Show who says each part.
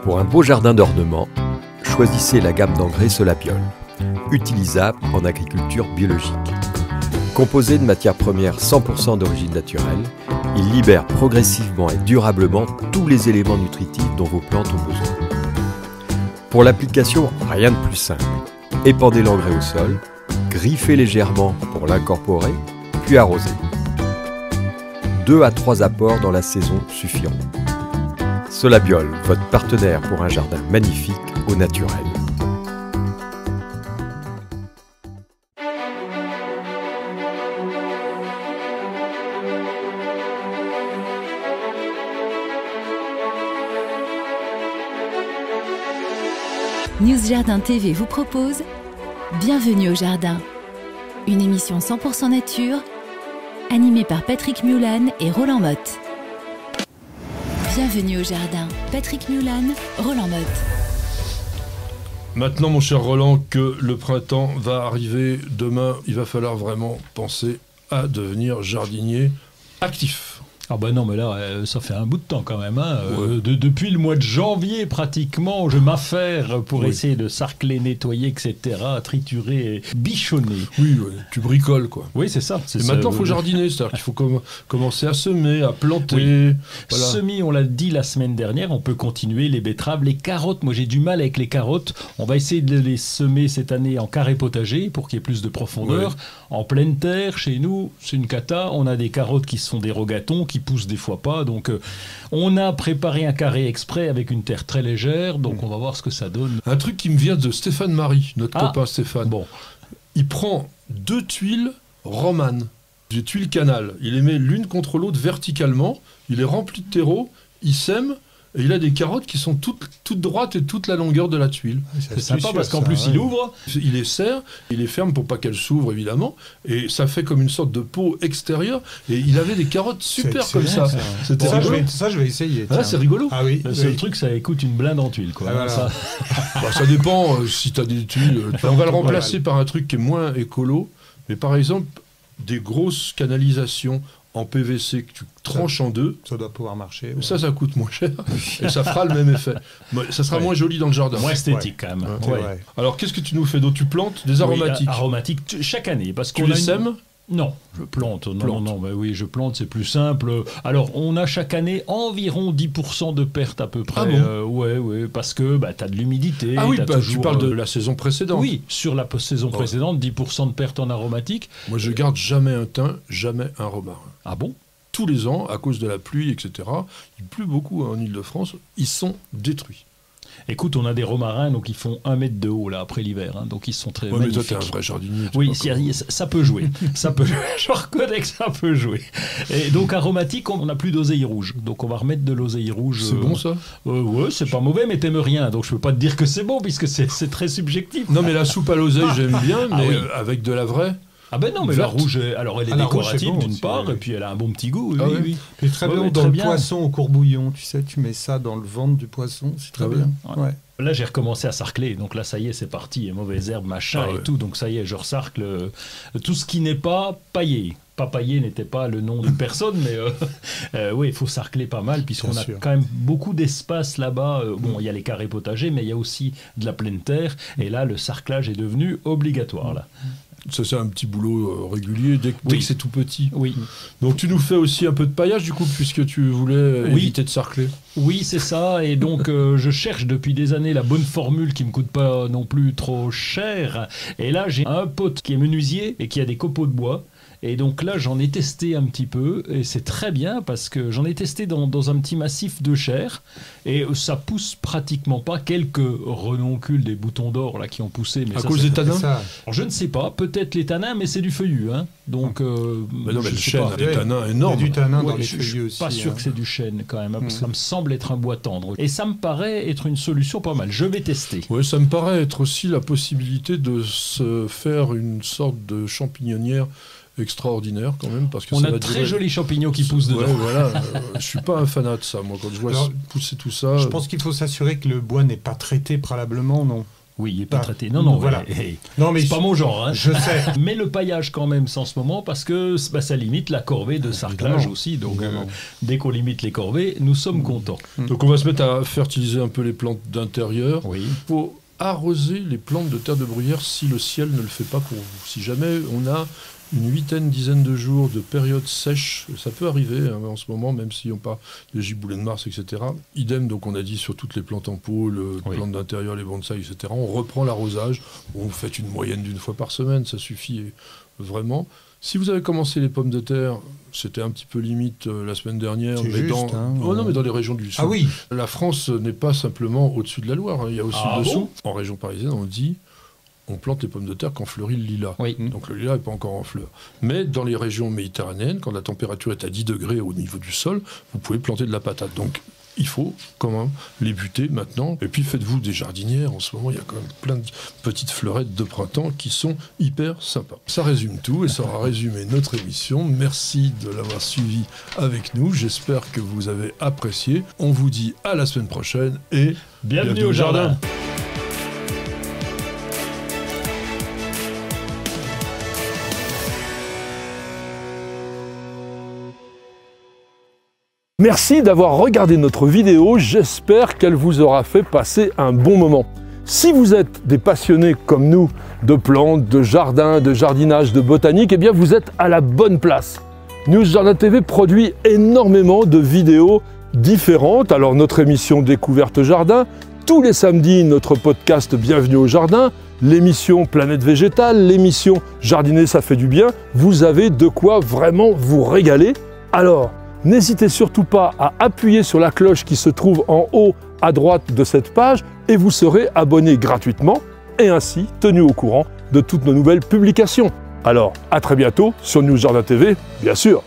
Speaker 1: Pour un beau jardin d'ornement, choisissez la gamme d'engrais Solabiol, utilisable en agriculture biologique. Composé de matières premières 100% d'origine naturelle, il libère progressivement et durablement tous les éléments nutritifs dont vos plantes ont besoin. Pour l'application, rien de plus simple. Épandez l'engrais au sol, griffez légèrement pour l'incorporer, puis arrosez. 2 à 3 apports dans la saison suffiront. Solabiol, votre partenaire pour un jardin magnifique au naturel.
Speaker 2: News Jardin TV vous propose Bienvenue au Jardin, une émission 100% nature, animée par Patrick Mulan et Roland Motte. Bienvenue au Jardin, Patrick Mulan, Roland Motte.
Speaker 3: Maintenant, mon cher Roland, que le printemps va arriver, demain, il va falloir vraiment penser à devenir jardinier actif.
Speaker 4: Ah bah non, mais là, ça fait un bout de temps quand même. Hein.
Speaker 3: Ouais.
Speaker 4: Depuis le mois de janvier, pratiquement, je m'affaire pour essayer de sarcler, nettoyer, etc., triturer, bichonner.
Speaker 3: Oui, ouais, tu bricoles, quoi.
Speaker 4: Oui, c'est ça.
Speaker 3: Et maintenant, il faut jardiner, c'est-à-dire qu'il faut commencer à semer, à planter. Oui.
Speaker 4: Voilà. Semis, on l'a dit la semaine dernière, on peut continuer, les betteraves, les carottes. Moi, j'ai du mal avec les carottes. On va essayer de les semer cette année en carré potager pour qu'il y ait plus de profondeur. Oui. En pleine terre, chez nous, c'est une cata. On a des carottes qui sont des rogatons, qui poussent des fois pas. Donc, on a préparé un carré exprès avec une terre très légère. Donc, on va voir ce que ça donne.
Speaker 3: Un truc qui me vient de Stéphane Marie, notre copain Stéphane.
Speaker 4: Bon.
Speaker 3: Il prend 2 tuiles romanes, des tuiles canal. Il les met l'une contre l'autre verticalement. Il les remplit de terreau. Il sème. Et il a des carottes qui sont toutes droites et toute la longueur de la tuile.
Speaker 4: C'est sympa parce qu'en plus, il ouvre.
Speaker 3: Il les serre, il les ferme pour pas qu'elles s'ouvrent, évidemment. Et ça fait comme une sorte de peau extérieure. Et il avait des carottes super comme ça.
Speaker 5: C'était ça, je vais essayer.
Speaker 3: Ah, c'est rigolo.
Speaker 5: Ah oui.
Speaker 4: Le seul truc, ça coûte une blinde en tuile. Quoi.
Speaker 5: Ah, voilà.
Speaker 3: Ça dépend si tu as des tuiles. On va le remplacer par un truc qui est moins écolo. Mais par exemple, des grosses canalisations en PVC que tu tranches en deux.
Speaker 5: Ça doit pouvoir marcher.
Speaker 3: Ouais. Ça coûte moins cher et ça fera le même effet. Ça sera moins joli dans le jardin.
Speaker 4: Moins esthétique quand même.
Speaker 3: Ouais. Alors qu'est-ce que tu nous fais d'autre? Tu plantes des aromatiques?
Speaker 4: Aromatiques chaque année. Parce
Speaker 3: tu les sèmes?
Speaker 4: Non, je plante. Non, mais oui, je plante, c'est plus simple. Alors, on a chaque année environ 10% de pertes à peu près.
Speaker 3: Ah bon
Speaker 4: ouais, parce que tu as de l'humidité.
Speaker 3: Ah oui, tu parles de la saison précédente.
Speaker 4: Oui, sur la saison précédente, 10% de pertes en aromatique.
Speaker 3: Moi, je garde jamais un thym, jamais un romarin.
Speaker 4: Ah bon?
Speaker 3: Tous les ans, à cause de la pluie, etc., il pleut beaucoup en Ile-de-France, ils sont détruits.
Speaker 4: Écoute, on a des romarins, donc ils font 1 mètre de haut là après l'hiver, hein, donc ils sont très magnifiques.
Speaker 3: Mais toi, t'es un vrai jardinier.
Speaker 4: Oui, ça peut jouer. Ça peut jouer. Je reconnais que ça peut jouer. Et donc aromatique, on n'a plus d'oseille rouge, donc on va remettre de l'oseille rouge.
Speaker 3: C'est bon ça?
Speaker 4: Ouais, c'est pas mauvais, mais t'aimes rien, donc je peux pas te dire que c'est bon puisque c'est très subjectif.
Speaker 3: Non, mais la soupe à l'oseille, j'aime bien, mais avec de la vraie.
Speaker 4: Ah ben non, mais la rouge, alors elle est décorative d'une part, et puis elle a un bon petit goût. Oui.
Speaker 5: C'est très bien dans le poisson au courbouillon, tu sais, tu mets ça dans le ventre du poisson, c'est très bien. Ouais.
Speaker 4: Là, j'ai recommencé à sarcler, donc là, ça y est, c'est parti, mauvaises herbes, machin et tout, donc ça y est, je resarcle tout ce qui n'est pas paillé. Pas paillé n'était pas le nom d'une personne, mais oui, il faut sarcler pas mal, puisqu'on a quand même beaucoup d'espace là-bas. Bon, il y a les carrés potagers, mais il y a aussi de la pleine terre, et là, le sarclage est devenu obligatoire, là.
Speaker 3: Ça, c'est un petit boulot régulier dès que c'est tout petit.
Speaker 4: Oui.
Speaker 3: Donc, tu nous fais aussi un peu de paillage, du coup, puisque tu voulais éviter de sarcler.
Speaker 4: Oui, c'est ça. Et donc, je cherche depuis des années la bonne formule qui ne me coûte pas non plus trop cher. Et là, j'ai un pote qui est menuisier et qui a des copeaux de bois. Et donc là, j'en ai testé un petit peu, et c'est très bien, parce que j'en ai testé dans un petit massif de chair, et ça pousse pratiquement pas. Quelques renoncules des boutons d'or là qui ont poussé. Mais
Speaker 3: à cause des tanins?
Speaker 4: Alors, je ne sais pas, peut-être les tanins, mais c'est du feuillu. Hein. Donc,
Speaker 3: mais non, mais le chêne a des tanins énormes.
Speaker 5: Il y a du tanin dans les feuillus aussi.
Speaker 4: Je suis pas sûr que c'est du chêne quand même, parce que ça me semble être un bois tendre. Et ça me paraît être une solution pas mal. Je vais tester.
Speaker 3: Oui, ça me paraît être aussi la possibilité de se faire une sorte de champignonnière extraordinaire quand même, parce que
Speaker 4: on a de très jolis champignons qui poussent dedans.
Speaker 3: Voilà, je suis pas un fanat de ça, moi, quand je vois pousser tout ça.
Speaker 5: Je pense qu'il faut s'assurer que le bois n'est pas traité préalablement, non?
Speaker 4: Oui, il n'est pas traité. Non,
Speaker 5: voilà.
Speaker 4: Non, mais c'est pas mon genre. Hein.
Speaker 5: Je sais.
Speaker 4: Mais le paillage quand même, en ce moment, parce que ça limite la corvée de sarclage aussi. Donc, dès qu'on limite les corvées, nous sommes contents.
Speaker 3: Donc, on va se mettre à fertiliser un peu les plantes d'intérieur.
Speaker 4: Oui.
Speaker 3: Il faut arroser les plantes de terre de bruyère si le ciel ne le fait pas pour vous. Si jamais on a une dizaine de jours de période sèche, ça peut arriver en ce moment, même si on parle de giboulées de Mars, etc. Idem, donc on a dit sur toutes les plantes en pot, les plantes d'intérieur, les bonsaïs, etc. On reprend l'arrosage, vous faites une moyenne d'1 fois par semaine, ça suffit vraiment. Si vous avez commencé les pommes de terre, c'était un petit peu limite la semaine dernière, mais dans les régions du sud.
Speaker 5: Ah oui.
Speaker 3: La France n'est pas simplement au-dessus de la Loire, hein. Il y a aussi dessous. En région parisienne, on dit on plante les pommes de terre quand fleurit le lilas.
Speaker 4: Oui.
Speaker 3: Donc le lilas n'est pas encore en fleur. Mais dans les régions méditerranéennes, quand la température est à 10 degrés au niveau du sol, vous pouvez planter de la patate. Donc il faut quand même les buter maintenant. Et puis faites-vous des jardinières. En ce moment, il y a quand même plein de petites fleurettes de printemps qui sont hyper sympas. Ça résume tout et ça aura résumé notre émission. Merci de l'avoir suivi avec nous. J'espère que vous avez apprécié. On vous dit à la semaine prochaine et
Speaker 4: bienvenue au jardin.
Speaker 6: Merci d'avoir regardé notre vidéo, j'espère qu'elle vous aura fait passer un bon moment. Si vous êtes des passionnés comme nous de plantes, de jardin, de jardinage, de botanique, eh bien vous êtes à la bonne place. News Jardin TV produit énormément de vidéos différentes. Alors notre émission Découverte Jardin, tous les samedis notre podcast Bienvenue au Jardin, l'émission Planète Végétale, l'émission Jardiner ça fait du bien. Vous avez de quoi vraiment vous régaler. Alors, n'hésitez surtout pas à appuyer sur la cloche qui se trouve en haut à droite de cette page et vous serez abonné gratuitement et ainsi tenu au courant de toutes nos nouvelles publications. Alors, à très bientôt sur News Jardin TV, bien sûr.